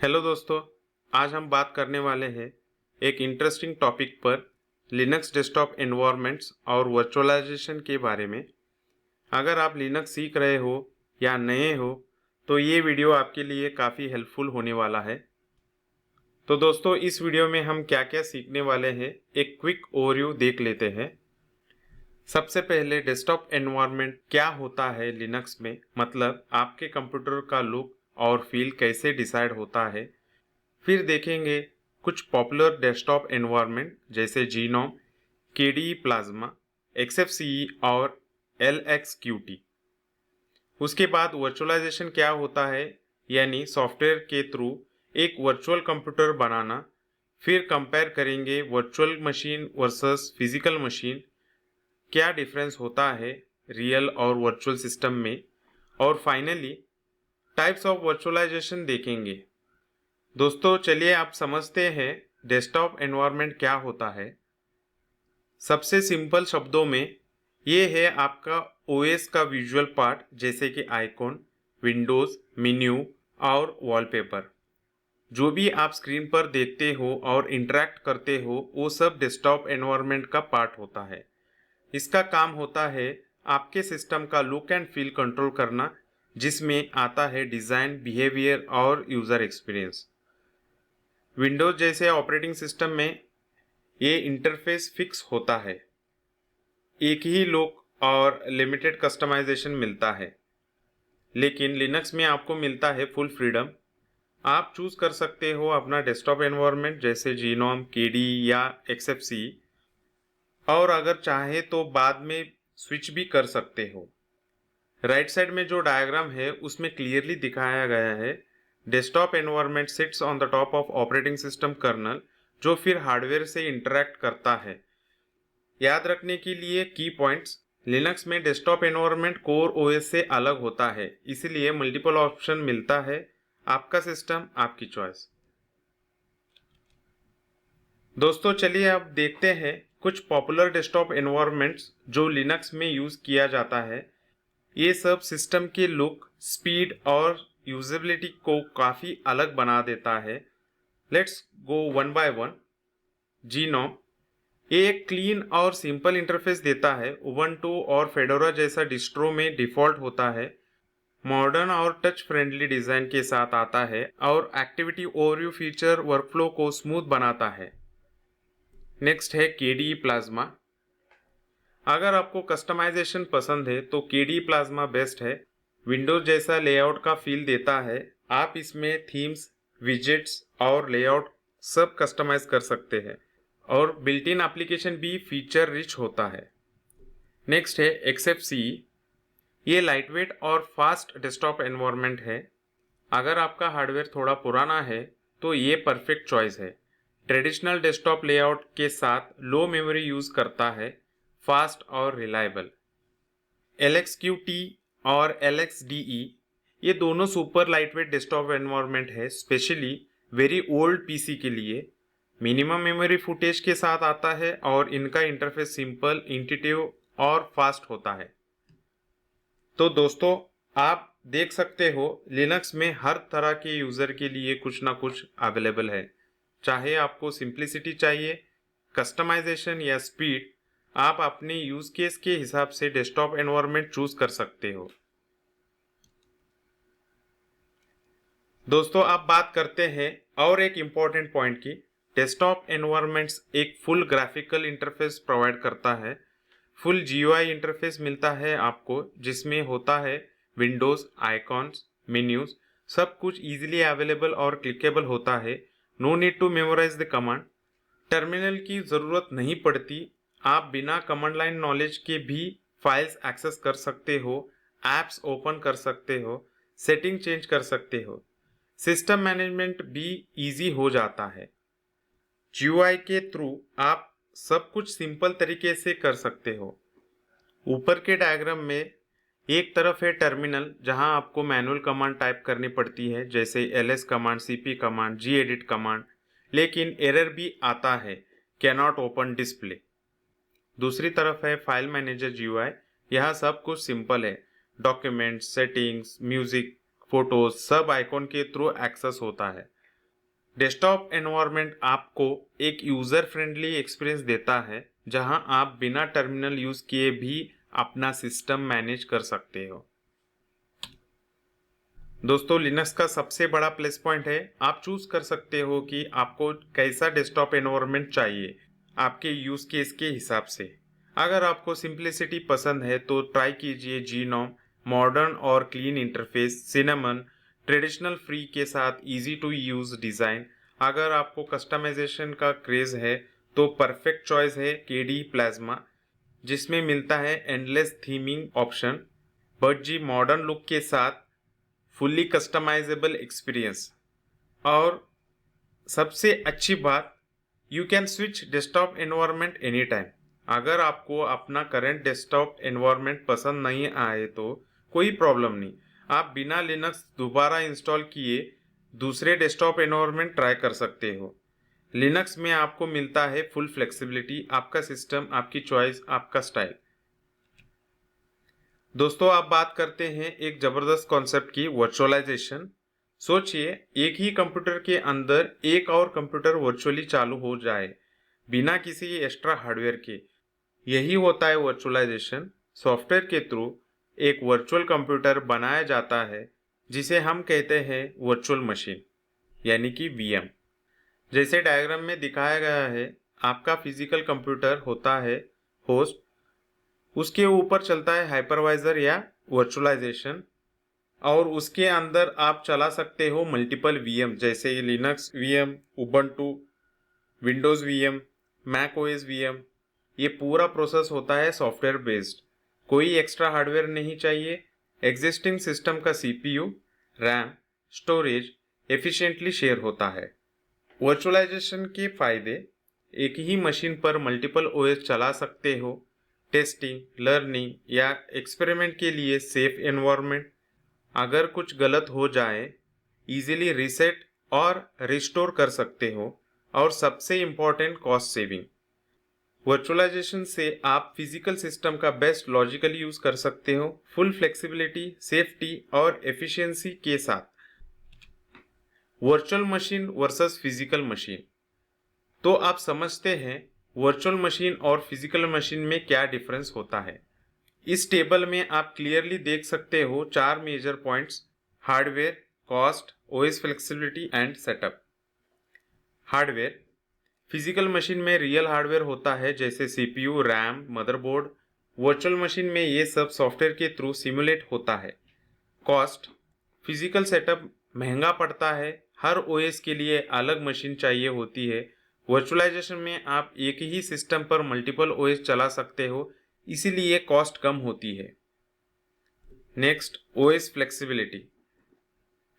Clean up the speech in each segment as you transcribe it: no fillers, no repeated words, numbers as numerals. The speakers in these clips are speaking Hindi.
हेलो दोस्तों, आज हम बात करने वाले हैं एक इंटरेस्टिंग टॉपिक पर लिनक्स डेस्कटॉप एनवायरनमेंट्स और वर्चुअलाइजेशन के बारे में। अगर आप लिनक्स सीख रहे हो या नए हो तो ये वीडियो आपके लिए काफ़ी हेल्पफुल होने वाला है। तो दोस्तों, इस वीडियो में हम क्या क्या सीखने वाले हैं एक क्विक ओवरव्यू देख लेते हैं। सबसे पहले डेस्कटॉप एनवायरनमेंट क्या होता है लिनक्स में, मतलब आपके कंप्यूटर का लुक और फील कैसे डिसाइड होता है। फिर देखेंगे कुछ पॉपुलर डेस्कटॉप एनवायरनमेंट जैसे जीनोम, केडीई प्लाज्मा, एक्सएफसीई और एलएक्सक्यूटी। उसके बाद वर्चुअलाइजेशन क्या होता है, यानी सॉफ्टवेयर के थ्रू एक वर्चुअल कंप्यूटर बनाना। फिर कंपेयर करेंगे virtual machine versus physical machine, क्या डिफरेंस होता है रियल और वर्चुअल सिस्टम में। और फाइनली टाइप्स ऑफ वर्चुअलाइजेशन देखेंगे। दोस्तों, चलिए आप समझते हैं डेस्कटॉप एनवायरनमेंट क्या होता है। सबसे सिंपल शब्दों में ये है आपका ओएस का विजुअल पार्ट, जैसे कि आइकॉन, विंडोज, मेन्यू और वॉलपेपर। जो भी आप स्क्रीन पर देखते हो और इंटरैक्ट करते हो वो सब डेस्कटॉप एनवायरनमेंट का पार्ट होता है। इसका काम होता है आपके सिस्टम का लुक एंड फील कंट्रोल करना, जिसमें आता है डिज़ाइन, बिहेवियर और यूज़र एक्सपीरियंस। विंडोज जैसे ऑपरेटिंग सिस्टम में ये इंटरफेस फिक्स होता है, एक ही लुक और लिमिटेड कस्टमाइजेशन मिलता है। लेकिन लिनक्स में आपको मिलता है फुल फ्रीडम। आप चूज कर सकते हो अपना डेस्कटॉप एनवायरनमेंट जैसे जीनोम, केडी या एक्सएफसी, और अगर चाहे तो बाद में स्विच भी कर सकते हो। राइट साइड में जो डायग्राम है उसमें क्लियरली दिखाया गया है desktop environment sits on the top of operating system kernel, जो फिर हार्डवेयर से इंटरैक्ट करता है। याद रखने के लिए की पॉइंट्स, लिनक्स में डेस्कटॉप एनवायरनमेंट कोर ओएस से अलग होता है, इसलिए मल्टीपल ऑप्शन मिलता है। आपका सिस्टम, आपकी चॉइस। दोस्तों, चलिए अब देखते हैं कुछ पॉपुलर डेस्कटॉप एनवायरनमेंट्स जो लिनक्स में यूज किया जाता है। ये सब सिस्टम के लुक, स्पीड और यूजेबिलिटी को काफ़ी अलग बना देता है। Let's go one by one. Genome, ये एक क्लीन और सिंपल इंटरफेस देता है। उबंटू और फेडोरा जैसा डिस्ट्रो में डिफ़ॉल्ट होता है। मॉडर्न और टच फ्रेंडली डिज़ाइन के साथ आता है और एक्टिविटी ओवरव्यू फीचर वर्कफ्लो को स्मूथ बनाता है। नेक्स्ट है केडीई प्लाज्मा। अगर आपको कस्टमाइजेशन पसंद है तो केडीई प्लाज्मा बेस्ट है। विंडोज जैसा लेआउट का फील देता है। आप इसमें थीम्स, विजेट्स और लेआउट सब कस्टमाइज कर सकते हैं और बिल्ट इन एप्लीकेशन भी फीचर रिच होता है। नेक्स्ट है एक्सएफसी। ये लाइटवेट और फास्ट डेस्कटॉप एनवायरनमेंट है। अगर आपका हार्डवेयर थोड़ा पुराना है तो ये परफेक्ट चॉइस है। ट्रेडिशनल डेस्कटॉप लेआउट के साथ लो मेमोरी यूज़ करता है, फास्ट और रिलायबल। एलएक्सक्यूटी और एलएक्सडीई, ये दोनों सुपर लाइटवेट डेस्कटॉप एनवायरनमेंट है, स्पेशली वेरी ओल्ड पीसी के लिए। मिनिमम मेमोरी फुटेज के साथ आता है और इनका इंटरफेस सिंपल, इंट्यूटिव और फास्ट होता है। तो दोस्तों, आप देख सकते हो लिनक्स में हर तरह के यूज़र के लिए कुछ ना कुछ अवेलेबल है। चाहे आपको सिंप्लिसिटी चाहिए, कस्टमाइजेशन या स्पीड, आप अपने यूज़ केस के हिसाब से डेस्कटॉप एनवायरनमेंट चूज कर सकते हो। दोस्तों, अब बात करते हैं और एक इम्पॉर्टेंट पॉइंट की। डेस्कटॉप एनवायरनमेंट्स एक फुल ग्राफिकल इंटरफेस प्रोवाइड करता है। फुल जीयूआई इंटरफेस मिलता है आपको, जिसमें होता है विंडोज, आइकॉन्स, मेन्यूज, सब कुछ इजीली अवेलेबल और क्लिकेबल होता है। No need to memorise the command. Terminal की ज़रूरत नहीं पड़ती। आप बिना कमांड लाइन नॉलेज के भी फाइल्स एक्सेस कर सकते हो, एप्स ओपन कर सकते हो, सेटिंग चेंज कर सकते हो। सिस्टम मैनेजमेंट भी इजी हो जाता है। जीयूआई के थ्रू आप सब कुछ सिंपल तरीके से कर सकते हो। ऊपर के डायग्राम में एक तरफ है टर्मिनल, जहां आपको मैनुअल कमांड टाइप करनी पड़ती है, जैसे ls command, cp command, gedit command, लेकिन एरर भी आता है, कैनॉट ओपन डिस्प्ले। दूसरी तरफ है फाइल मैनेजर जीयूआई। यहाँ सब कुछ सिंपल है। डॉक्यूमेंट्स, सेटिंग्स, म्यूजिक, फोटोज सब आइकॉन के थ्रू एक्सेस होता है। डेस्कटॉप एनवायरनमेंट आपको एक यूज़र फ्रेंडली एक्सपीरियंस देता है जहां आप बिना टर्मिनल यूज़ किए भी अपना सिस्टम मैनेज कर सकते हो। दोस्तों, लिनक्स का सबसे बड़ा प्लस पॉइंट है आप चूज कर सकते हो कि आपको कैसा डेस्कटॉप एनवायरनमेंट चाहिए आपके यूज केस के हिसाब से। अगर आपको सिंप्लिसिटी पसंद है तो ट्राई कीजिए जीनोम, मॉडर्न और clean interface, cinnamon, traditional free के साथ इजी टू यूज डिज़ाइन। अगर आपको कस्टमाइजेशन का क्रेज है तो परफेक्ट चॉइस है केडी प्लाज्मा, जिसमें मिलता है एंडलेस थीमिंग ऑप्शन, बट जी मॉडर्न लुक के साथ फुल्ली कस्टमाइजेबल एक्सपीरियंस। और सबसे अच्छी बात, you can switch desktop environment any time. अगर आपको अपना करंट डेस्कटॉप एनवायरनमेंट पसंद नहीं आए तो कोई प्रॉब्लम नहीं, आप बिना लिनक्स दोबारा इंस्टॉल किए दूसरे डेस्कटॉप एनवायरनमेंट ट्राई कर सकते हो। लिनक्स में आपको मिलता है फुल फ्लेक्सिबिलिटी, आपका सिस्टम, आपकी चॉइस, आपका स्टाइल। दोस्तों, आप बात करते हैं एक ज़बरदस्त कॉन्सेप्ट की, वर्चुअलाइजेशन। सोचिए एक ही कंप्यूटर के अंदर एक और कंप्यूटर वर्चुअली चालू हो जाए बिना किसी एक्स्ट्रा हार्डवेयर के। यही होता है वर्चुअलाइजेशन। सॉफ्टवेयर के थ्रू एक वर्चुअल कंप्यूटर बनाया जाता है जिसे हम कहते हैं वर्चुअल मशीन, यानी कि वीएम। जैसे डायग्राम में दिखाया गया है, आपका फिजिकल कंप्यूटर होता है होस्ट, उसके ऊपर चलता है हाइपरवाइजर या वर्चुअलाइजेशन, और उसके अंदर आप चला सकते हो मल्टीपल वीएम जैसे Linux VM, Ubuntu, Windows VM, Mac OS VM. ये पूरा प्रोसेस होता है सॉफ्टवेयर बेस्ड, कोई एक्स्ट्रा हार्डवेयर नहीं चाहिए। एग्जिस्टिंग सिस्टम का CPU, RAM, storage efficiently share होता है। वर्चुअलाइजेशन के फायदे, एक ही मशीन पर मल्टीपल ओएस चला सकते हो, टेस्टिंग, लर्निंग या एक्सपेरिमेंट के लिए सेफ एनवायरनमेंट, अगर कुछ गलत हो जाए इजीली रीसेट और रिस्टोर कर सकते हो, और सबसे इम्पॉर्टेंट कॉस्ट सेविंग। वर्चुअलाइजेशन से आप फिजिकल सिस्टम का बेस्ट लॉजिकल यूज कर सकते हो, फुल फ्लेक्सिबिलिटी, सेफ्टी और एफिशिएंसी के साथ। Virtual machine versus physical machine, तो आप समझते हैं वर्चुअल मशीन और फिजिकल मशीन में क्या डिफरेंस होता है। इस टेबल में आप क्लियरली देख सकते हो 4 major points: hardware, cost, OS flexibility and setup. Hardware, physical machine में रियल हार्डवेयर होता है जैसे CPU, RAM, motherboard. Virtual machine में ये सब सॉफ्टवेयर के थ्रू सिमुलेट होता है। कॉस्ट, फिजिकल सेटअप महंगा पड़ता है, हर ओएस के लिए अलग मशीन चाहिए होती है। वर्चुअलाइजेशन में आप एक ही सिस्टम पर मल्टीपल ओएस चला सकते हो, इसीलिए कॉस्ट कम होती है। Next, OS flexibility.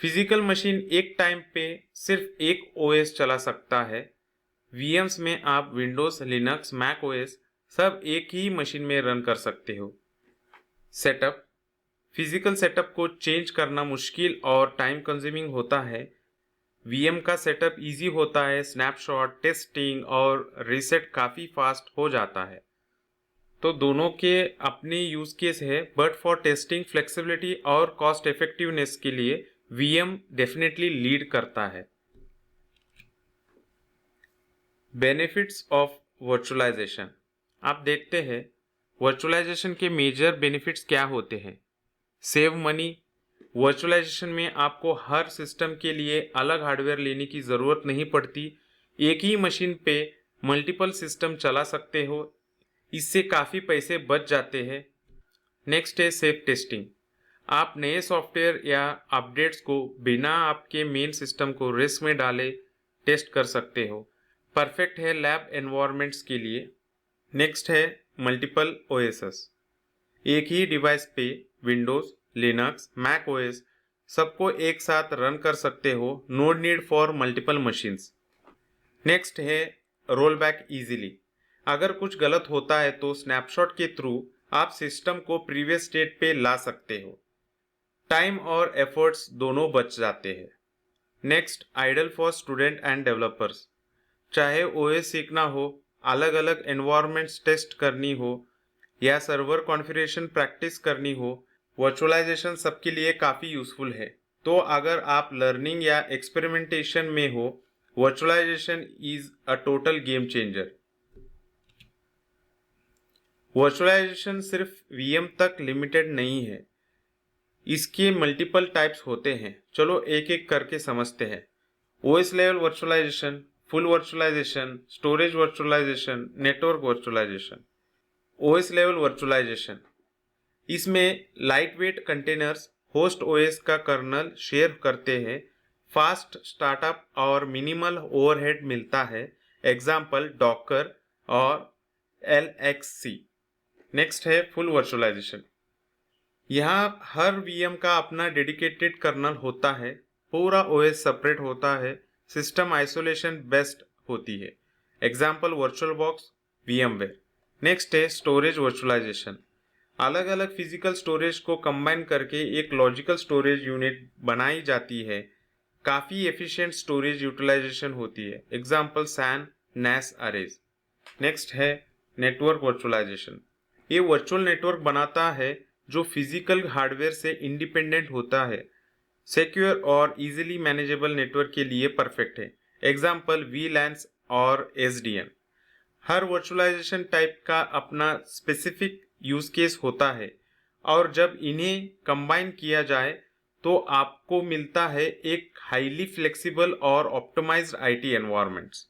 Physical machine एक टाइम पे सिर्फ एक ओएस चला सकता है। वीएम्स में आप विंडोज, लिनक्स, मैक ओएस सब एक ही मशीन में रन कर सकते हो। सेटअप, फिजिकल सेटअप को चेंज करना मुश्किल और टाइम कंज्यूमिंग होता है। वीएम का सेटअप इजी होता है, स्नैपशॉट, टेस्टिंग और रीसेट काफ़ी फास्ट हो जाता है। तो दोनों के अपने यूज केस है, बट फॉर टेस्टिंग, फ्लेक्सिबिलिटी और कॉस्ट इफेक्टिवनेस के लिए वीएम डेफिनेटली लीड करता है। बेनिफिट्स ऑफ वर्चुअलाइजेशन, आप देखते हैं वर्चुअलाइजेशन के मेजर बेनिफिट्स क्या होते हैं। सेव मनी, वर्चुअलाइजेशन में आपको हर सिस्टम के लिए अलग हार्डवेयर लेने की ज़रूरत नहीं पड़ती, एक ही मशीन पे मल्टीपल सिस्टम चला सकते हो, इससे काफ़ी पैसे बच जाते हैं। नेक्स्ट है सेफ टेस्टिंग, आप नए सॉफ्टवेयर या अपडेट्स को बिना आपके मेन सिस्टम को रिस्क में डाले टेस्ट कर सकते हो। परफेक्ट है लैब एनवायरनमेंट्स के लिए। नेक्स्ट है मल्टीपल ओएसएस, एक ही डिवाइस पे विंडोज़, लिनक्स, मैक ओएस सबको एक साथ रन कर सकते हो, no need for multiple machines. Next है रोल बैक इजीली, अगर कुछ गलत होता है तो स्नैपशॉट के थ्रू आप सिस्टम को प्रीवियस स्टेट पे ला सकते हो, टाइम और एफर्ट्स दोनों बच जाते हैं। Next, ideal for student and developers, चाहे ओएस सीखना हो, अलग अलग एनवायरनमेंट्स टेस्ट करनी हो या सर्वर कॉन्फ़िगरेशन प्रैक्टिस करनी हो, वर्चुअलाइजेशन सबके लिए काफ़ी यूज़फुल है। तो अगर आप लर्निंग या एक्सपेरिमेंटेशन में हो, virtualization is a total game changer. Virtualisation सिर्फ VM तक लिमिटेड नहीं है, इसके मल्टीपल टाइप्स होते हैं। चलो एक एक करके समझते हैं। OS level virtualization, full virtualization, storage virtualization, network virtualization. OS level virtualization, इसमें light weight containers host OS का कर्नल शेयर करते हैं, फास्ट स्टार्टअप और मिनिमल ओवरहेड मिलता है। एग्जाम्पल डॉकर और LXC। नेक्स्ट है फुल वर्चुअलाइजेशन। यहाँ हर VM का अपना डेडिकेटेड कर्नल होता है, पूरा OS सेपरेट होता है, सिस्टम आइसोलेशन बेस्ट होती है। Example virtual box, VMware। Next है स्टोरेज वर्चुअलाइजेशन। अलग अलग फिजिकल स्टोरेज को कंबाइन करके एक लॉजिकल स्टोरेज यूनिट बनाई जाती है। काफ़ी एफिशिएंट स्टोरेज यूटिलाइजेशन होती है। Example SAN NAS arrays. Next है नेटवर्क वर्चुअलाइजेशन। ये वर्चुअल नेटवर्क बनाता है जो फिजिकल हार्डवेयर से इंडिपेंडेंट होता है, सिक्योर और इजीली मैनेजेबल नेटवर्क के लिए परफेक्ट है। एग्जाम्पल VLANs और SDN। हर वर्चुअलाइजेशन टाइप का अपना स्पेसिफिक यूज केस होता है और जब इन्हें कंबाइन किया जाए तो आपको मिलता है एक हाईली फ्लेक्सिबल और ऑप्टिमाइज्ड IT एनवायरनमेंट्स।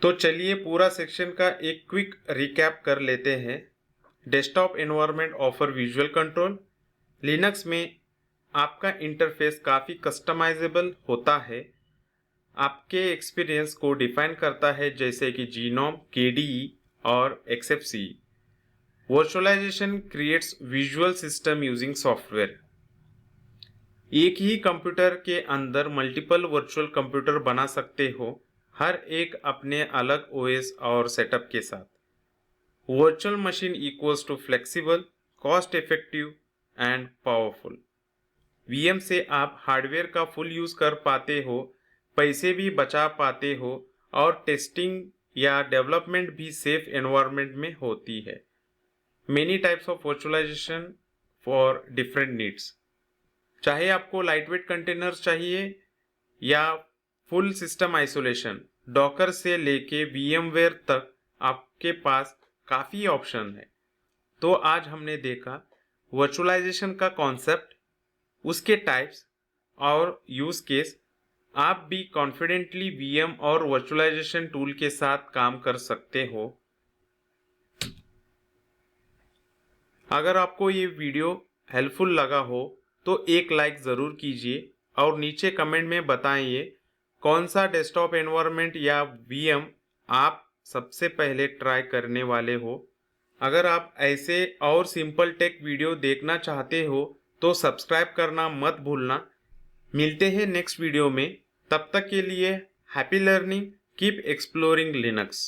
तो चलिए पूरा सेक्शन का एक क्विक रिकैप कर लेते हैं। Desktop environment offer visual control. Linux में आपका इंटरफेस काफ़ी कस्टमाइजेबल होता है, आपके एक्सपीरियंस को डिफाइन करता है, जैसे कि GNOME, KDE और XFCE। Virtualisation creates visual system using software. एक ही कंप्यूटर के अंदर मल्टीपल वर्चुअल कंप्यूटर बना सकते हो, हर एक अपने अलग OS और सेटअप के साथ। Virtual machine equals to flexible, cost effective and powerful. VM से आप हार्डवेयर का फुल यूज कर पाते हो, पैसे भी बचा पाते हो और टेस्टिंग या डेवलपमेंट भी सेफ एनवायरनमेंट में होती है। Many types of virtualisation for different needs. चाहे आपको लाइटवेट कंटेनर्स चाहिए या फुल सिस्टम आइसोलेशन, डॉकर से लेके VMware तक आपके पास काफ़ी ऑप्शन है। तो आज हमने देखा वर्चुअलाइजेशन का कॉन्सेप्ट, उसके टाइप्स और यूज केस। आप भी कॉन्फिडेंटली VM और वर्चुअलाइजेशन टूल के साथ काम कर सकते हो। अगर आपको ये वीडियो हेल्पफुल लगा हो तो एक लाइक ज़रूर कीजिए और नीचे कमेंट में बताइए कौन सा डेस्कटॉप एनवायरनमेंट या VM आप सबसे पहले ट्राई करने वाले हो। अगर आप ऐसे और सिंपल टेक वीडियो देखना चाहते हो तो सब्सक्राइब करना मत भूलना। मिलते हैं नेक्स्ट वीडियो में, तब तक के लिए happy learning, keep exploring Linux.